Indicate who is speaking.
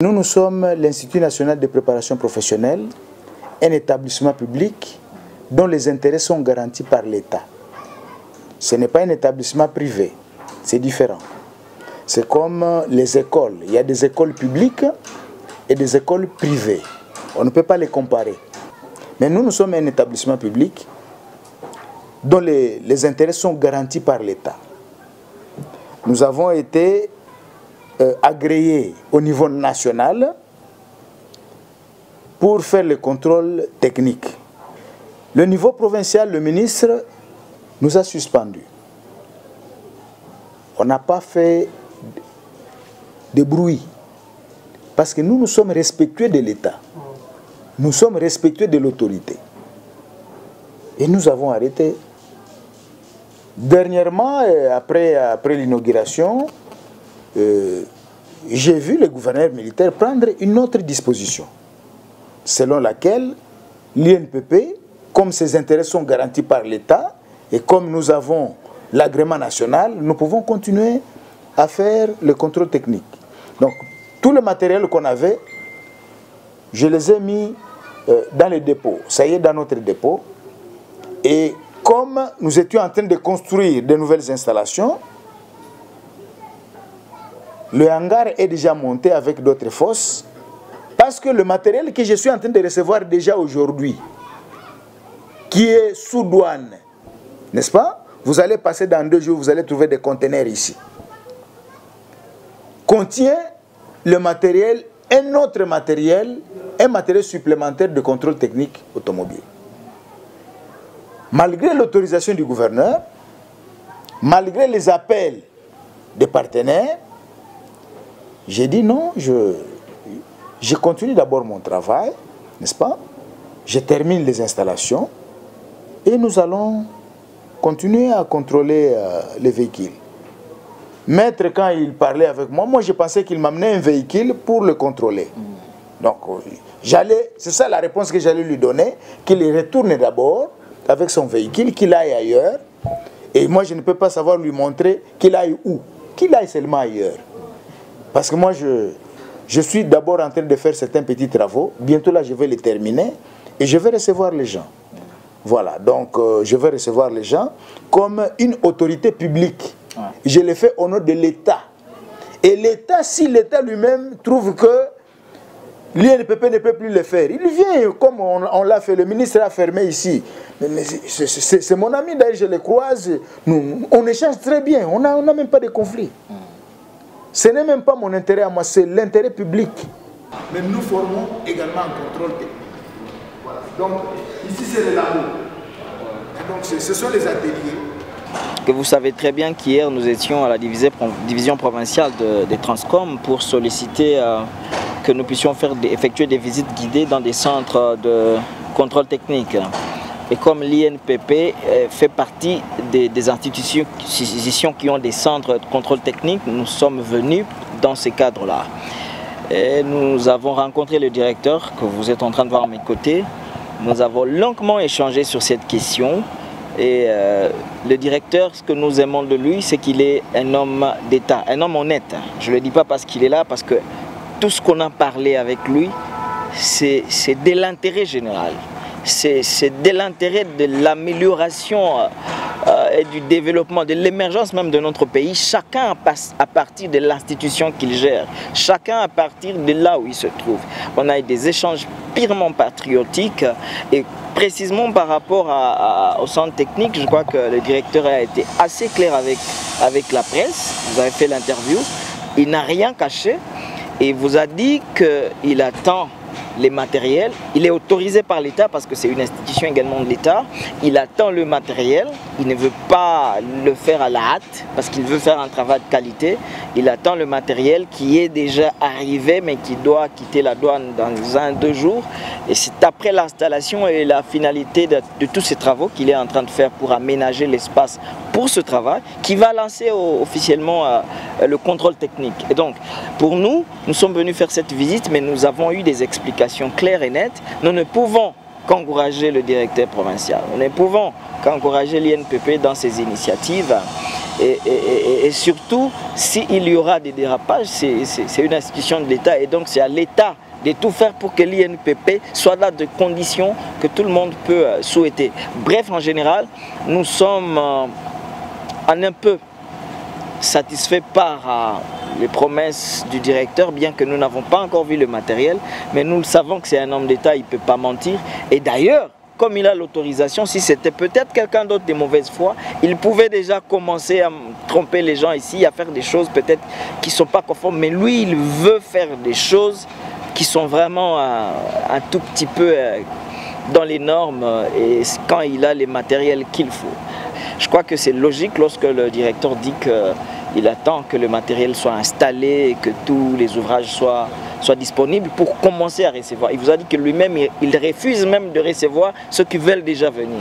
Speaker 1: Nous sommes l'Institut national de préparation professionnelle, un établissement public dont les intérêts sont garantis par l'État. Ce n'est pas un établissement privé, c'est différent. C'est comme les écoles. Il y a des écoles publiques et des écoles privées. On ne peut pas les comparer. Mais nous sommes un établissement public dont les intérêts sont garantis par l'État. Nous avons été agréés au niveau national pour faire le contrôle technique. Le niveau provincial, le ministre nous a suspendus. On n'a pas fait de bruit parce que nous sommes respectueux de l'État. Nous sommes respectueux de l'autorité. Et nous avons arrêté. Dernièrement, après l'inauguration, j'ai vu le gouverneur militaire prendre une autre disposition, selon laquelle l'INPP, comme ses intérêts sont garantis par l'État, et comme nous avons l'agrément national, nous pouvons continuer à faire le contrôle technique. Donc, tout le matériel qu'on avait, je les ai mis dans les dépôts. Ça y est, dans notre dépôt. Et comme nous étions en train de construire de nouvelles installations, le hangar est déjà monté avec d'autres fosses, parce que le matériel que je suis en train de recevoir déjà aujourd'hui, qui est sous douane, n'est-ce pas? Vous allez passer dans 2 jours, vous allez trouver des conteneurs ici, contient le matériel, un autre matériel, un matériel supplémentaire de contrôle technique automobile. Malgré l'autorisation du gouverneur, malgré les appels des partenaires, j'ai dit non, je continue d'abord mon travail, n'est-ce pas? Je termine les installations et nous allons continuer à contrôler les véhicules. Maître, quand il parlait avec moi, je pensais qu'il m'amenait un véhicule pour le contrôler. Donc, c'est ça la réponse que j'allais lui donner, qu'il retourne d'abord avec son véhicule, qu'il aille ailleurs. Et moi, je ne peux pas savoir lui montrer qu'il aille où, qu'il aille seulement ailleurs. Parce que moi, je suis d'abord en train de faire certains petits travaux. Bientôt là, je vais les terminer et je vais recevoir les gens. Voilà, donc je vais recevoir les gens comme une autorité publique. Ouais. Je le fais au nom de l'État. Et l'État, si l'État lui-même trouve que l'INPP ne peut plus le faire, il vient comme on l'a fait, le ministre a fermé ici. C'est mon ami, d'ailleurs, je le croise. On échange très bien, on n'a même pas de conflit. Ce n'est même pas mon intérêt à moi, c'est l'intérêt public. Mais nous formons également un contrôle technique. Voilà. Donc, ici c'est le labo. Donc, ce sont les ateliers.
Speaker 2: Que vous savez très bien qu'hier, nous étions à la division provinciale des Transcom pour solliciter que nous puissions effectuer des visites guidées dans des centres de contrôle technique. Et comme l'INPP fait partie des institutions qui ont des centres de contrôle technique, nous sommes venus dans ces cadres-là. Et nous avons rencontré le directeur que vous êtes en train de voir à mes côtés. Nous avons longuement échangé sur cette question. Et le directeur, ce que nous aimons de lui, c'est qu'il est un homme d'État, un homme honnête. Je ne le dis pas parce qu'il est là, parce que tout ce qu'on a parlé avec lui, c'est de l'intérêt général. C'est de l'intérêt de l'amélioration et du développement, de l'émergence même de notre pays, chacun à partir de l'institution qu'il gère, chacun à partir de là où il se trouve. On a eu des échanges purement patriotiques et précisément par rapport au centre technique, je crois que le directeur a été assez clair avec la presse. Vous avez fait l'interview, il n'a rien caché et vous a dit qu'il attend les matériels. Il est autorisé par l'État parce que c'est une institution également de l'État. Il attend le matériel. Il ne veut pas le faire à la hâte parce qu'il veut faire un travail de qualité. Il attend le matériel qui est déjà arrivé mais qui doit quitter la douane dans 1-2 jours. Et c'est après l'installation et la finalité de tous ces travaux qu'il est en train de faire pour aménager l'espace pour ce travail qui va lancer officiellement le contrôle technique. Et donc, pour nous sommes venus faire cette visite, mais nous avons eu des explications claires et nettes. Nous ne pouvons qu'encourager le directeur provincial. Nous ne pouvons qu'encourager l'INPP dans ses initiatives. Et surtout, s'il y aura des dérapages, c'est une institution de l'État et donc c'est à l'État de tout faire pour que l'INPP soit dans des conditions que tout le monde peut souhaiter. Bref, en général, nous sommes un peu satisfaits par les promesses du directeur, bien que nous n'avons pas encore vu le matériel, mais nous le savons que c'est un homme d'État, il ne peut pas mentir. Et d'ailleurs, comme il a l'autorisation, si c'était peut-être quelqu'un d'autre de mauvaise foi, il pouvait déjà commencer à tromper les gens ici, à faire des choses peut-être qui ne sont pas conformes, mais lui, il veut faire des choses qui sont vraiment un tout petit peu dans les normes et quand il a les matériels qu'il faut. Je crois que c'est logique lorsque le directeur dit qu'il attend que le matériel soit installé et que tous les ouvrages soient disponibles pour commencer à recevoir. Il vous a dit que lui-même, il refuse même de recevoir ceux qui veulent déjà venir.